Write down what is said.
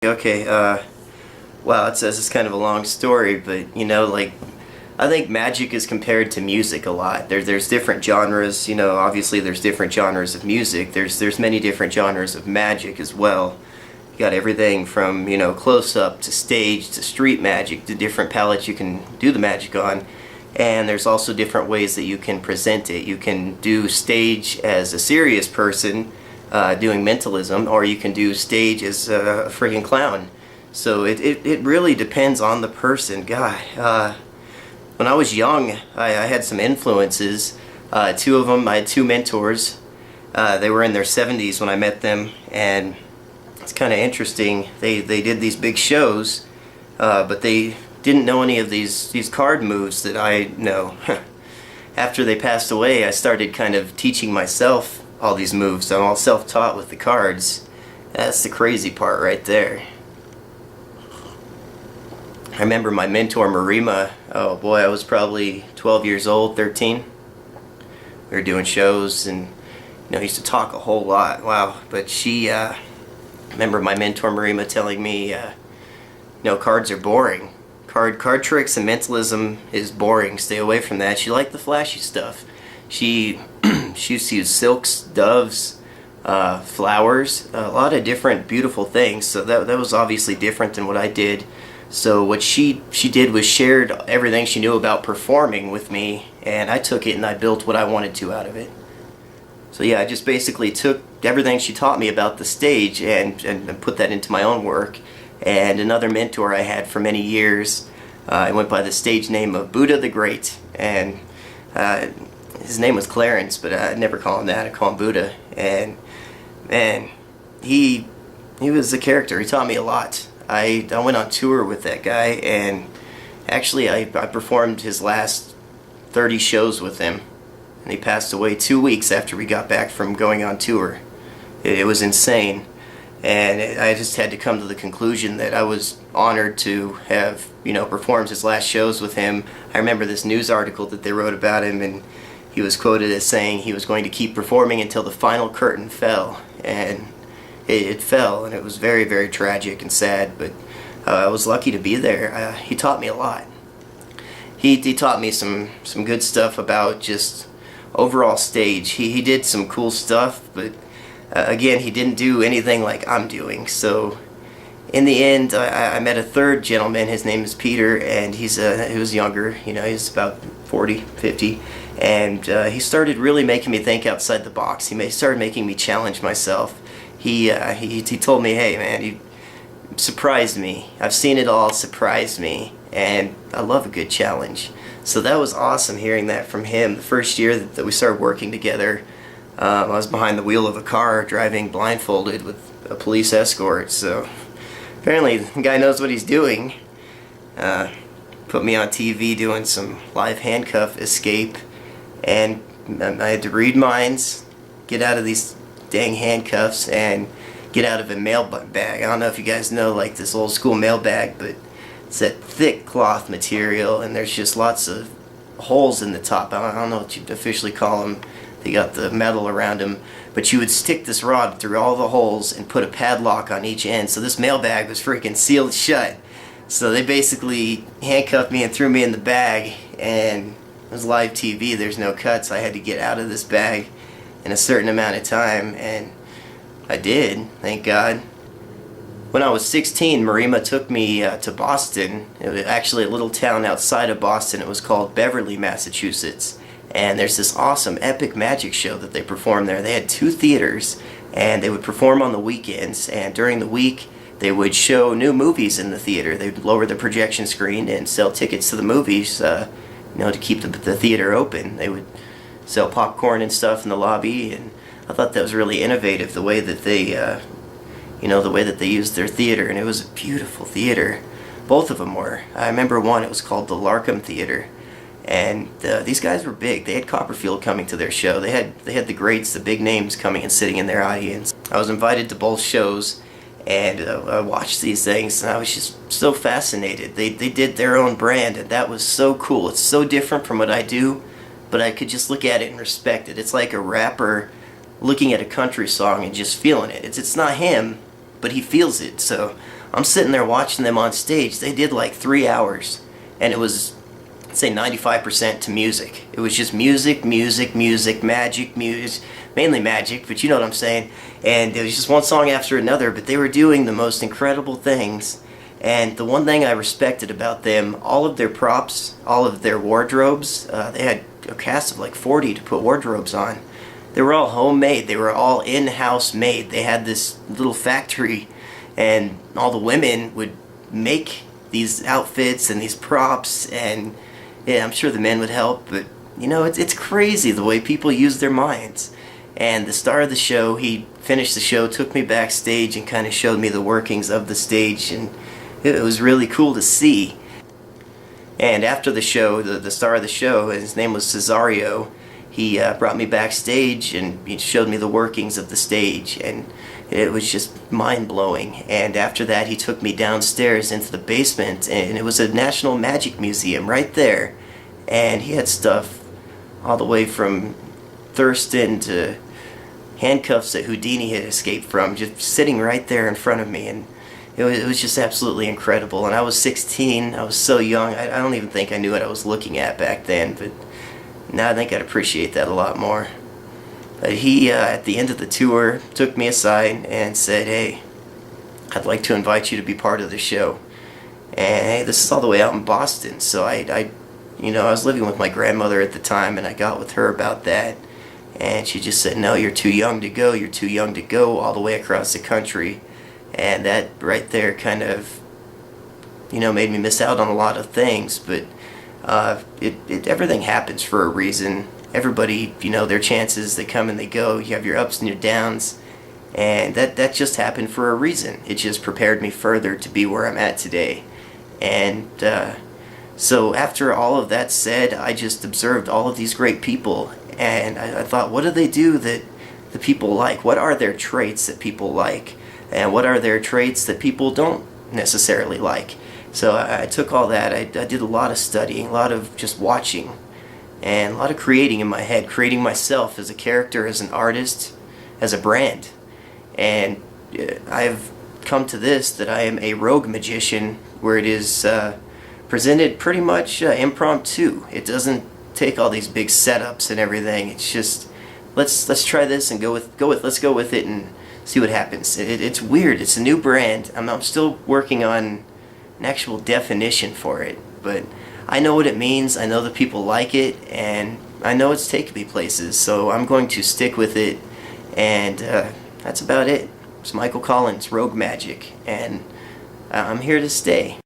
Okay, wow, it's kind of a long story, but like, I think magic is compared to music a lot. There's different genres, obviously there's different genres of music. There's many different genres of magic as well. You got everything from, close up to stage to street magic, to different palettes you can do the magic on. And there's also different ways that you can present it. You can do stage as a serious person, doing mentalism, or you can do stage as a freaking clown. So it really depends on the person. God, when I was young, I had some influences. Two of them, I had two mentors. They were in their 70s when I met them, and it's kind of interesting. They did these big shows, but they didn't know any of these card moves that I know. After they passed away, I started kind of teaching myself all these moves. I'm all self-taught with the cards. That's the crazy part right there. I remember my mentor Marima. Oh boy, I was probably 12 years old, 13. We were doing shows, and I used to talk a whole lot. Wow, but I remember my mentor Marima telling me, cards are boring. Card tricks and mentalism is boring. Stay away from that. She liked the flashy stuff. She used to use silks, doves, flowers, a lot of different beautiful things. So that was obviously different than what I did. So what she did was shared everything she knew about performing with me, and I took it and I built what I wanted to out of it. So yeah, I just basically took everything she taught me about the stage and put that into my own work. And another mentor I had for many years, I went by the stage name of Buddha the Great, and his name was Clarence, but I never call him that. I call him Buddha. And man, he was a character. He taught me a lot. I went on tour with that guy, and actually I performed his last 30 shows with him, and he passed away 2 weeks after we got back from going on tour. It was insane, and I just had to come to the conclusion that I was honored to have performed his last shows with him. I remember this news article that they wrote about him, and he was quoted as saying he was going to keep performing until the final curtain fell, and it fell, and it was very, very tragic and sad, but I was lucky to be there. He taught me a lot. He taught me some good stuff about just overall stage. He did some cool stuff, but again, he didn't do anything like I'm doing. So in the end, I met a third gentleman. His name is Peter, and he was younger. He's about 40, 50, and he started really making me think outside the box. He started making me challenge myself. He told me, hey man, you surprised me. I've seen it all, surprised me, and I love a good challenge. So that was awesome hearing that from him. The first year that we started working together, I was behind the wheel of a car driving blindfolded with a police escort. So apparently the guy knows what he's doing. Put me on TV doing some live handcuff escape, and I had to read minds, get out of these dang handcuffs, and get out of a mail bag. I don't know if you guys know like this old school mail bag, but it's that thick cloth material, and there's just lots of holes in the top. I don't know what you'd officially call them. They got the metal around them, but you would stick this rod through all the holes and put a padlock on each end, so this mail bag was freaking sealed shut. So they basically handcuffed me and threw me in the bag, and it was live TV. There's no cuts. I had to get out of this bag in a certain amount of time, and I did, thank God. When I was 16, Marima took me to Boston. It was actually a little town outside of Boston. It was called Beverly, Massachusetts. And there's this awesome epic magic show that they performed there. They had 2 theaters, and they would perform on the weekends, and during the week they would show new movies in the theater. They would lower the projection screen and sell tickets to the movies, to keep the theater open. They would sell popcorn and stuff in the lobby, and I thought that was really innovative, the way that they used their theater, and it was a beautiful theater. Both of them were. I remember one, it was called the Larkham Theater, and these guys were big. They had Copperfield coming to their show. They had the greats, the big names coming and sitting in their audience. I was invited to both shows, and I watched these things, and I was just so fascinated. They did their own brand, and that was so cool. It's so different from what I do, but I could just look at it and respect it. It's like a rapper looking at a country song and just feeling it. It's not him, but he feels it. So I'm sitting there watching them on stage. They did like 3 hours, and it was, I'd say, 95% to music. It was just music, music, music, magic, music, mainly magic, but you know what I'm saying. And it was just one song after another, but they were doing the most incredible things. And the one thing I respected about them, all of their props, all of their wardrobes, they had a cast of like 40 to put wardrobes on. They were all homemade. They were all in-house made. They had this little factory, and all the women would make these outfits and these props, and yeah, I'm sure the men would help, but you know, it's crazy the way people use their minds. And the star of the show, he finished the show, took me backstage and kind of showed me the workings of the stage, and it was really cool to see. And after the show, the star of the show, his name was Cesario, he brought me backstage and he showed me the workings of the stage, and it was just mind-blowing. And after that, he took me downstairs into the basement, and it was a National Magic Museum right there. And he had stuff all the way from Thurston to handcuffs that Houdini had escaped from, just sitting right there in front of me. And it was just absolutely incredible. And I was 16, I was so young, I don't even think I knew what I was looking at back then, but now I think I'd appreciate that a lot more. But he, at the end of the tour, took me aside and said, "Hey, I'd like to invite you to be part of the show." And hey, this is all the way out in Boston, so I was living with my grandmother at the time, and I got with her about that. And she just said, "No, you're too young to go. You're too young to go all the way across the country." And that right there kind of, made me miss out on a lot of things. But everything happens for a reason. Everybody, their chances, they come and they go. You have your ups and your downs. And that just happened for a reason. It just prepared me further to be where I'm at today. And so after all of that said, I just observed all of these great people. And I thought, what do they do that the people like? What are their traits that people like? And what are their traits that people don't necessarily like? So I took all that. I did a lot of studying, a lot of just watching, and a lot of creating in my head, creating myself as a character, as an artist, as a brand. And I've come to this, that I am a rogue magician, where it is presented pretty much impromptu. It doesn't take all these big setups and everything. It's just, let's try this and let's go with it and see what happens. It's weird. It's a new brand. I'm still working on an actual definition for it, but I know what it means. I know that people like it, and I know it's taken me places, so I'm going to stick with it. And that's about it. It's Michael Collins, Rogue Magic, and I'm here to stay.